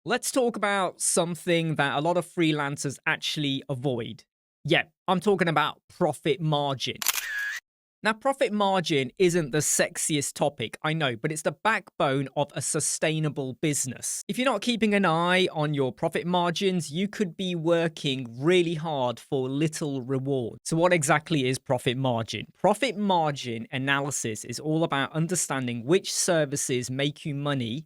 Let's talk about something that a lot of freelancers actually avoid. Yeah, I'm talking about profit margin. Now, profit margin isn't the sexiest topic, I know, but it's the backbone of a sustainable business. If you're not keeping an eye on your profit margins, you could be working really hard for little reward. So, what exactly is profit margin? Profit margin analysis is all about understanding which services make you money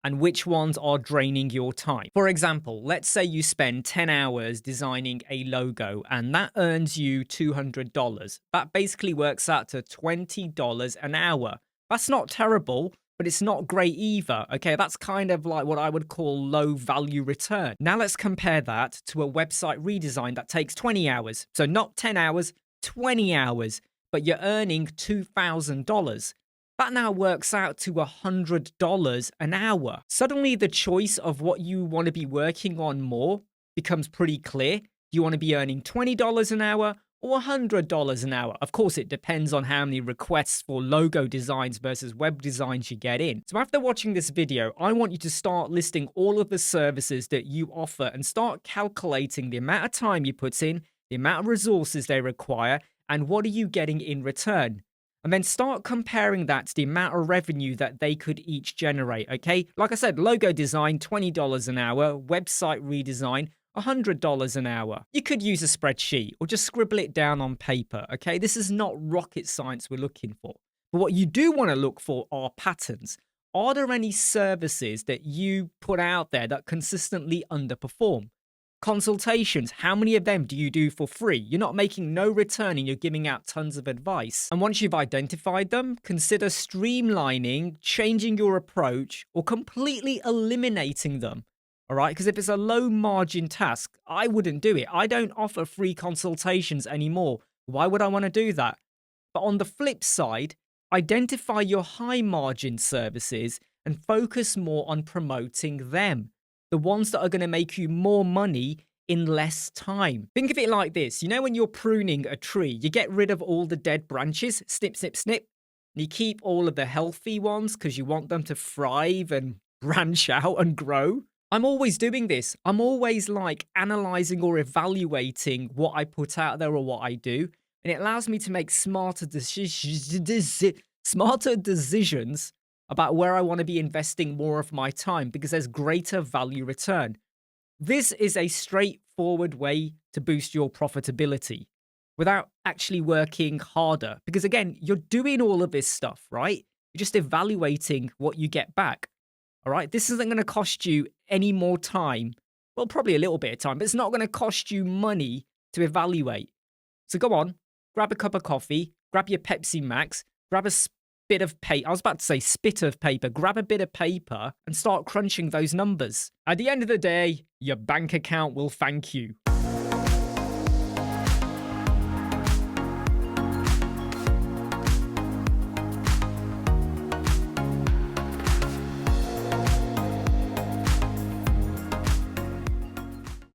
and which ones are draining your time. For example, let's say you spend 10 hours designing a logo and that earns you $200. That basically works out to $20 an hour. That's not terrible, but it's not great either. Okay, that's kind of like what I would call low value return. Now let's compare that to a website redesign that takes 20 hours. So not 10 hours, 20 hours, but you're earning $2,000. That now works out to $100 an hour. Suddenly, the choice of what you want to be working on more becomes pretty clear. Do you want to be earning $20 an hour or $100 an hour? Of course, it depends on how many requests for logo designs versus web designs you get in. So after watching this video, I want you to start listing all of the services that you offer and start calculating the amount of time you put in, the amount of resources they require, and what are you getting in return. And then start comparing that to the amount of revenue that they could each generate, okay? Like I said, logo design, $20 an hour, website redesign, $100 an hour. You could use a spreadsheet or just scribble it down on paper, okay? This is not rocket science we're looking for. But what you do want to look for are patterns. Are there any services that you put out there that consistently underperform? Consultations, how many of them do you do for free? You're not making no return and you're giving out tons of advice. And once you've identified them, consider streamlining, changing your approach, or completely eliminating them. All right, because if it's a low margin task, I wouldn't do it. I don't offer free consultations anymore. Why would I want to do that? But on the flip side, identify your high margin services and focus more on promoting them. The ones that are going to make you more money in less time. Think of it like this. You know, when you're pruning a tree, you get rid of all the dead branches, snip, snip, snip. And you keep all of the healthy ones because you want them to thrive and branch out and grow. I'm always doing this. I'm always like analyzing or evaluating what I put out there or what I do. And it allows me to make smarter decisions about where I want to be investing more of my time because there's greater value return. This is a straightforward way to boost your profitability without actually working harder. Because again, you're doing all of this stuff, right? You're just evaluating what you get back. All right. This isn't going to cost you any more time. Well, probably a little bit of time, but it's not going to cost you money to evaluate. So go on, grab a cup of coffee, grab your Pepsi Max, grab a bit of paper. I was about to say spit of paper. Grab a bit of paper and start crunching those numbers. At the end of the day, your bank account will thank you.